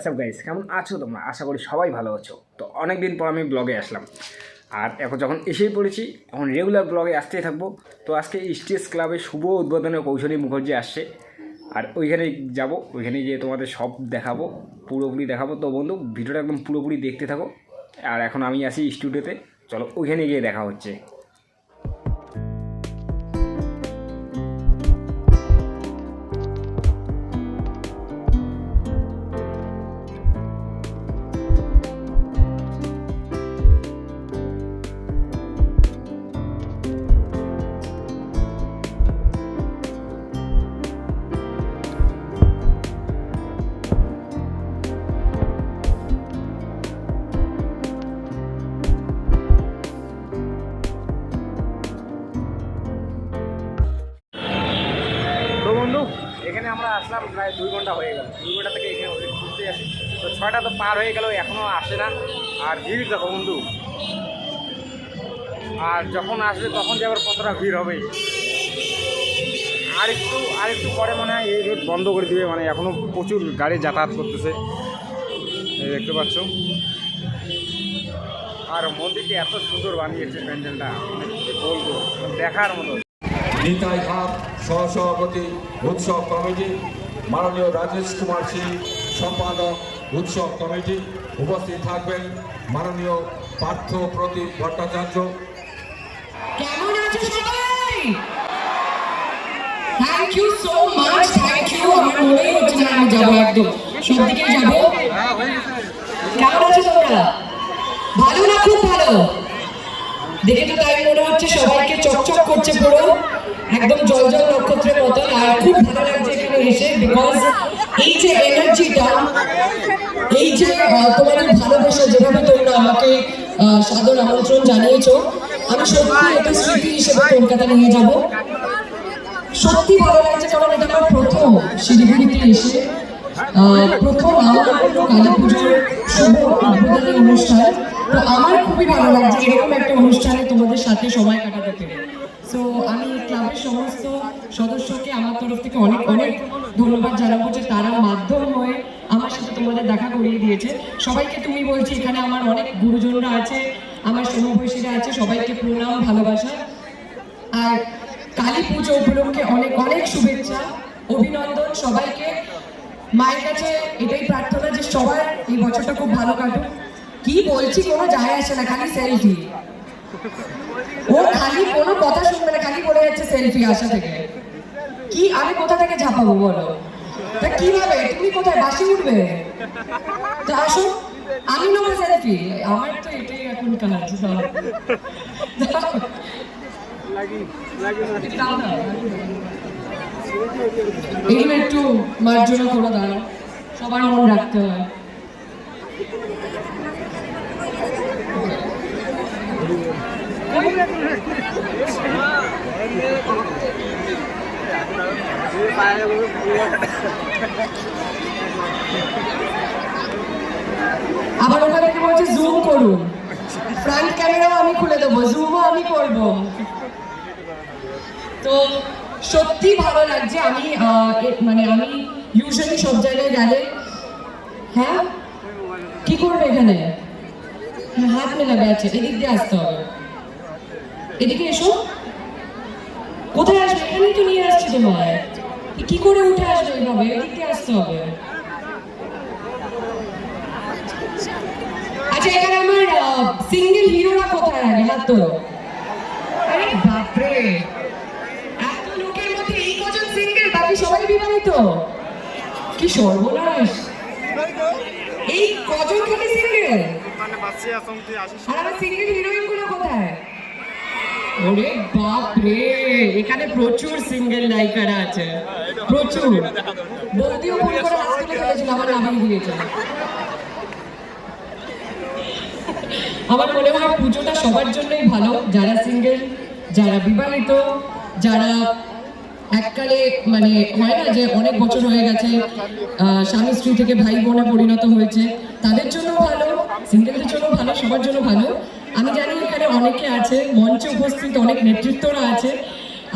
WhatsApp guys, কেমন আছো তোমরা? আশা করি সবাই ভালো আছো। তো অনেক দিন পর আমি ব্লগে আসলাম, আর এখন যখন এসেই পড়েছি এখন রেগুলার ব্লগে আসতেই থাকবো। তো আজকে স্টেজ ক্লাবে শুভ উদ্বোধনে কৌশলী মুখার্জি আসছে, আর ওইখানে যাব, ওইখানে গিয়ে তোমাদের সব দেখাবো, পুরোপুরি দেখাবো। তো বন্ধু, ভিডিওটা একদম পুরোপুরি দেখতে থাকো। আর এখন আমি আসি স্টুডিওতে, চলো ওইখানে গিয়ে দেখা হচ্ছে। তো বন্ধু, এখানে আমরা আসলাম প্রায় 2 ঘন্টা হয়ে গেল। 2 ঘন্টা থেকে এখানে ঘুরতে আসি। তো 6টা তো পার হয়ে গেল, এখনও আসে না। আর ভিড় দেখো বন্ধু, আর যখন আসবে তখন যে আবার কতটা ভিড় হবে। আর একটু পরে মনে হয় এই রোড বন্ধ করে দিবে, মানে এখনও প্রচুর গাড়ি যাতায়াত করতেছে, এই দেখতে পাচ্ছ। আর মন্দিরটি এত সুন্দর বানিয়েছে, প্যান্ডেলটা বলবো দেখার মতো। নিতাই ঘাট সহসভাপতি উৎসব কমিটি, মাননীয় রাজেশ কুমার সিং সম্পাদক উৎসব কমিটি, উপস্থিত থাকবেন মাননীয় পার্থ প্রতীক ভট্টাচার্য। কেমন আছো সবাই? Thank you so much, thank you. আমার মনেই হচ্ছে না আমি যাবো, একদম সব দিকে যাবো। কেমন আছো তোমরা? ভালো না? খুব ভালো। দেখে তো তাই মনে হচ্ছে সবাইকে চকচক করছে পুরো, একদম জল জল নক্ষত্রের মতন। আর খুব ভালো লাগছে এখানে এসে, বিকজ এই যে এনার্জিটা, এই যে তোমাদের ভালোবাসা, যেভাবে তোমরা আমাকে সাদর আমন্ত্রণ জানিয়েছো, আমি সত্যি এটা স্মৃতি হিসেবে কলকাতা নিয়ে যাব। সত্যি ভালো লাগছে, কারণ এটা আমার প্রথম শিলিগুড়িতে এসে প্রথম আমার কালী পুজোর শুভ উদ্বোধনী অনুষ্ঠান। তো আমার খুবই ভালো লাগছে এরকম একটা অনুষ্ঠানে তোমাদের সাথে সময় কাটাতে পেরে। সো আমি ক্লাবের সমস্ত সদস্যকে আমার তরফ থেকে অনেক অনেক ধন্যবাদ জানাবো যে তারা মাধ্যম হয়ে আমার সাথে তোমাদের দেখা করিয়ে দিয়েছে। সবাইকে তুমি বলছি, এখানে আমার অনেক গুরুজনরা আছে, আমার সমবয়সীরা আছে, সবাইকে প্রণাম, ভালোবাসা। আর কালী পুজো উপলক্ষে অনেক অনেক শুভেচ্ছা, অভিনন্দন সবাইকে। মায়ের কাছে এটাই প্রার্থনা যে সবার এই বছরটা খুব ভালো কাটুক। কি বলছি কোনো যায় আসে না, খালি সেলফি। ও খালি কোনো কথা শুনবে না, খালি বলে যাচ্ছে সেলফি আসা থেকে। কি আমি কোথা থেকে ঝাঁপাবো বলো? তা কিভাবে? তুমি কোথায় বাসি উঠবে? তো আসো, আমি নেবো সেলফি। আমার তো এটাই এখন কাজ। এগুলো একটু মার্জনা করে দাঁড়াও, সবার মন রাখতে হয়। আবার ওখানে কি বলছে জুম করুন, ফ্রন্ট ক্যামেরাও আমি খুলে দেবো, জুমও আমি করব। তো সত্যি ভালো লাগছে। আমি মানে আমি ইউজুয়ালি সব জায়গায় গেলে, হ্যাঁ কি করবে এখানে? হাত মেলাবে, আছে এদিক দিয়ে আসতে হবে। এদিকে এসো। কোথায় আসবে? এখানেই তো নিয়ে আসছি তোমায়। কি করে উঠে আসবে এইভাবে? এদিক দিয়ে আসতে হবে। আচ্ছা, এখানে আমার সিঙ্গেল হিরোরা কোথায়? আগে হাত তোলো। আরে বাপরে, এত লোকের মধ্যে এই কজন সিঙ্গেল, বাকি সবাই বিবাহিত? কি সর্বনাশ! এই কজন খালি সিঙ্গেল, আর আমার সিঙ্গেল হিরোইন গুলো কোথায়? ওরে বাপ রে, এখানে প্রচুর সিঙ্গেল নায়িকারা আছে, প্রচুর। বৌদিও ভুল করে হাত তুলে ফেলেছিল, আমার নামিয়ে দিয়েছে। আমার মনে হয় পুজোটা সবার জন্যই ভালো, যারা সিঙ্গেল, যারা বিবাহিত, যারা এককালে মানে হয় না যে অনেক বছর হয়ে গেছে স্বামী স্ত্রী থেকে ভাই বোনে পরিণত হয়েছে, তাদের জন্য ভালো, সিঙ্গেলদের জন্য ভালো, সবার জন্য ভালো। আমি জানি এখানে অনেকে আছে, মঞ্চে উপস্থিত অনেক নেতৃত্বরা আছে।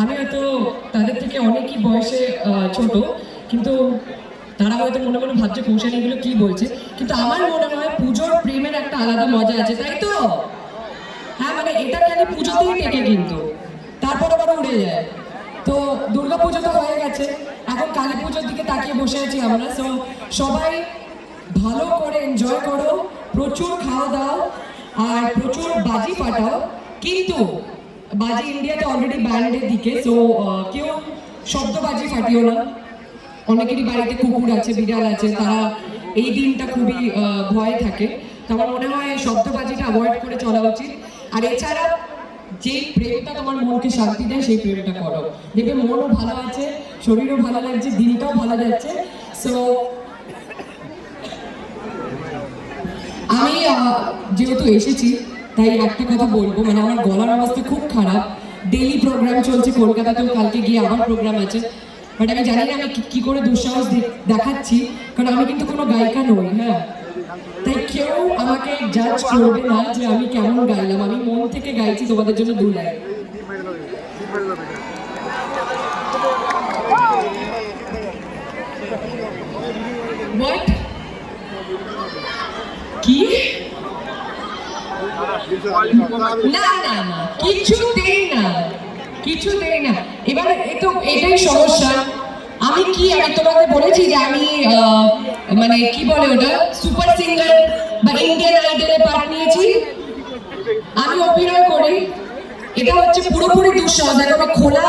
আমি হয়তো তাদের থেকে অনেকই বয়সে ছোট, কিন্তু তারা হয়তো মনে মনে ভাবছে কৌশানী এগুলো কি বলছে, কিন্তু আমার মনে হয় পুজোর প্রেমের একটা আলাদা মজা আছে, তাই তো? হ্যাঁ, মানে এটা খালি পুজোতেই টেকে, কিন্তু তারপর আবার উড়ে যায়। তো দুর্গা পুজো তো হয়ে গেছে, এখন কালী পুজোর দিকে তাকিয়ে বসে আছি আমরা। সো সবাই ভালো করে এনজয় করো, প্রচুর খাওয়া দাও আর প্রচুর বাজি ফাটাও, কিন্তু বাজি ইন্ডিয়াতে অলরেডি ব্যান্ডের দিকে, সো কেউ শব্দ বাজি ফাটিও না। অনেকেরই বাড়িতে কুকুর আছে, বিড়াল আছে, তারা এই দিনটা খুবই ভয় থাকে। তো আমার মনে হয় শব্দবাজিটা অ্যাভয়েড করে চলা উচিত। আর এছাড়া যে প্রেমটা তোমার মনকে শান্তি দেয় সেই প্রেমটা করো, দেখবে মনও ভালো আছে, শরীরও ভালো লাগছে, দিনটাও ভালো যাচ্ছে। সো আমি যেহেতু এসেছি তাই একটা কথা বলবো, মানে আমার গলার অবস্থা খুব খারাপ। ডেইলি প্রোগ্রাম চলছে কলকাতাতেও, কালকে গিয়ে আবার প্রোগ্রাম আছে। বাট আমি জানি না আমি কি করে দুঃসাহস দেখাচ্ছি, কারণ আমি কিন্তু কোনো গায়িকা নই। হ্যাঁ, তাই কেউ আমাকে জাজ করবে না যে আমি কেমন গাইলাম। আমি মন থেকে গাইছি তোমাদের জন্য 2 লাইন। What? কি? না না না, কিছুতেই না, কিছুতেই না। এবার এটাই সমস্যা। আমি তোমাকে বলেছি যে আমি মানে কি বলে ওটা, সুপার সিঙ্গার বা ইন্ডিয়ান আইডলে পার্ট নিয়েছি, আমি অভিনয় করি। এটা হচ্ছে পুরোপুরি দুঃসাহস। দেখো খোলা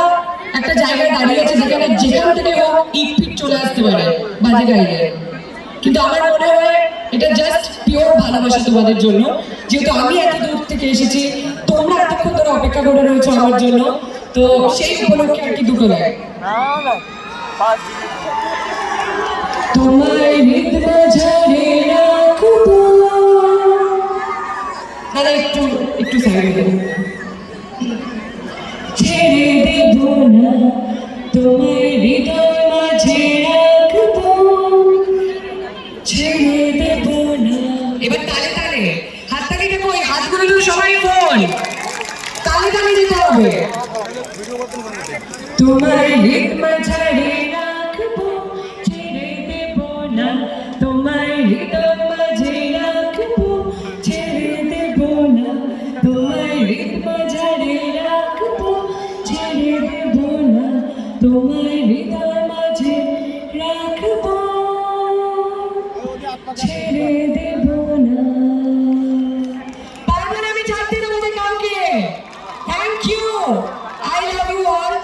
একটা জায়গায় দাঁড়িয়ে আছে যেখান থেকে হোক ইট ফিট চলে আসতে পারে বাজে গাইলে, কিন্তু আমার মনে হয় এটা জাস্ট পিওর ভালোবাসা তোমাদের জন্য। যেহেতু আমি এত দূর থেকে এসেছি, তোমরা এতক্ষণ ধরে অপেক্ষা করে রয়েছো আমার জন্য, তো সেই উপলক্ষে আর কি 2 লাইন। তোমায় হৃদয় ঝাড়ে রাখবো। দাদা একটু সাইডে দেবো। ছেড়ে দেব না, তোমায় হৃদয় মাঝে রাখবো, ছেড়ে দেব না। এবার তালে তালে হাততালিটা কই, হাতগুলো তো সবাই ফোন, তালে তালে দিতে হবে। তোমায় হৃদয় ঝাড়ে রাখবো, ছেড়ে দেব না, তোমায় হৃদয় মাঝে রাখবো, ছেড়ে দেব না, তোমায় হৃদয় ঝাড়ে রাখবো, ছেড়ে দেব না, তোমায় হৃদয় মাঝে রাখবো, ছেড়ে দেব না। পারবেন, আমি ছাড়তে দেবো না কাউকে। Thank you, I love you all.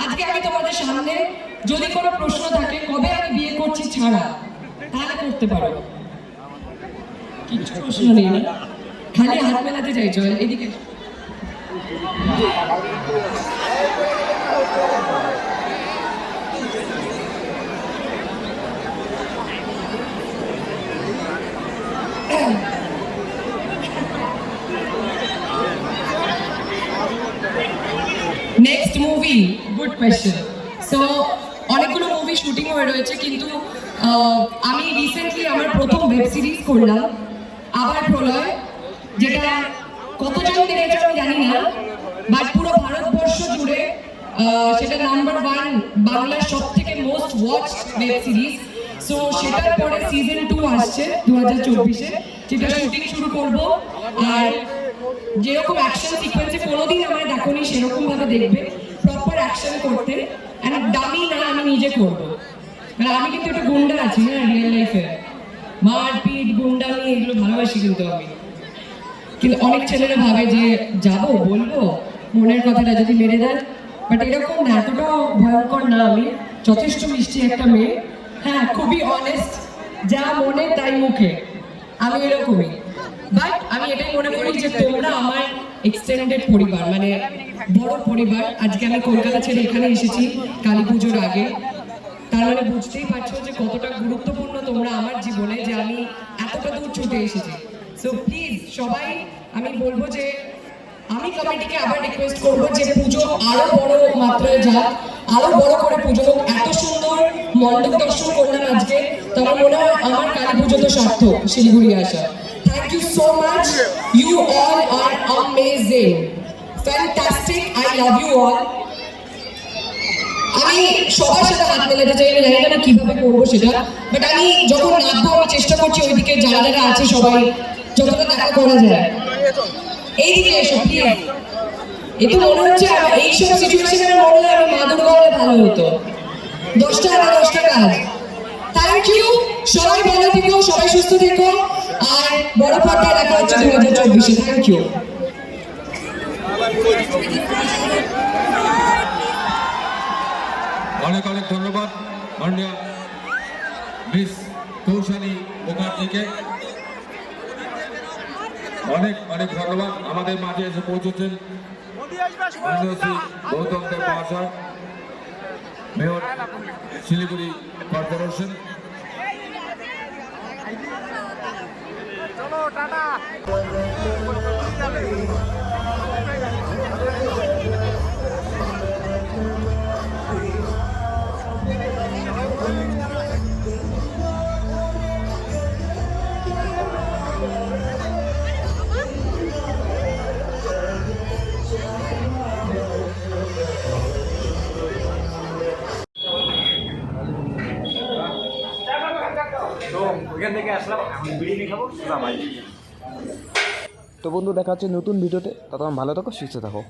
আজকে আমি তোমাদের সামনে, যদি কোনো প্রশ্ন থাকে কবে আমি বিয়ে করছি ছাড়া, তাহলে করতে পারো। কিছু প্রশ্ন নেই না, খালি হাত মেলাতে চাইছো। এদিকে next movie, good question. So অনেকগুলো মুভি শুটিং হয়ে রয়েছে, কিন্তু আমি রিসেন্টলি আমার প্রথম ওয়েব সিরিজ করলাম আবার প্রলয়, যেটা কতজন দেখেছে আমি জানি না, বাট পুরো ভারতবর্ষ জুড়ে সেটা নাম্বার 1 বাংলার সব থেকে most watch web series. So সেটার পরে সিজন 2 আসছে 2024-এ, যেটা শুটিং শুরু করব। আর যেরকম অ্যাকশন সিকোয়েন্সে কোনোদিন আমার দেখোনি, সেরকম ভাবে দেখবে, প্রপার অ্যাকশন করতে। অ্যান্ড ডামি না, আমি নিজে করবো। মানে আমি কিন্তু একটা গুন্ডা আছি না রিয়েল লাইফে, মারপিট গুন্ডামি এগুলো ভালোবাসি কিন্তু আমি। কিন্তু অনেক ছেলেরা ভাবে যে যাবো বলবো মনের কথাটা যদি মেরে দেয়, বাট এরকম না, এতটাও ভয়ঙ্কর না। আমি যথেষ্ট মিষ্টি একটা মেয়ে, হ্যাঁ, খুবই অনেস্ট, যা মনে তাই মুখে, আমি এরকমই। বাট আমি এটাই মনে করি যে তোমরা আমার এক্সটেন্ডেড পরিবার, মানে বড় পরিবার। আজকে আমি কলকাতা ছেড়ে এখানে এসেছি কালী পুজোর আগে, তার মানে বুঝতেই পারছো যে কতটা গুরুত্বপূর্ণ তোমরা আমার জীবনে, যে আমি এতটা দূর ছুটে এসেছি। সো প্লিজ সবাই, আমি বলবো যে আমি কমিটিকে আবার রিকোয়েস্ট করবো যে পুজো আরো বড় মাত্রায় যাক, আরো বড় করে পুজো হোক। এত সুন্দর মণ্ডপ দর্শন করলাম আজকে, তো আমার মনে হয় আমার কালী পুজো তো সার্থক শিলিগুড়ি আসা। Thank you so much. You all are amazing. Fantastic. I love you all. আমি আমি সবার সাথে হাত মেলাতে চাই, আমি জানি না কিভাবে করবো সেটা, বাট আমি যখন নাচবো আমি চেষ্টা করছি ওইদিকে যারা যারা আছে সবাই যতটা দেখা করা যায় এইদিকে এসো প্লিজ। এ তো মনে হচ্ছে এইসব সিচুয়েশনে মনে হয় আমি মা দুর্গা হলে ভালো হতো। 10টা আনা 10টা কাজ। থ্যাংক ইউ, সবাই ভালো থেকো, সবাই সুস্থ থেকো, আর বড় পর্দায় দেখা হচ্ছে 2024-এ। Thank you. অনেক অনেক ধন্যবাদ মাননীয় মিস কৌশানী মুখার্জিকে। অনেক অনেক ধন্যবাদ আমাদের মাঝে এসে পৌঁছেছেন মাননীয় শ্রী গৌতম দেব মহাশয়, মেয়র শিলিগুড়ি কর্পোরেশন। তো ওইখান থেকে আসলাম, এখন বিরিয়ানি খাবো, বাই। তো বন্ধু দেখা হচ্ছে নতুন ভিডিওতে, ততক্ষণ ভালো থাকো, সুস্থ থাকো।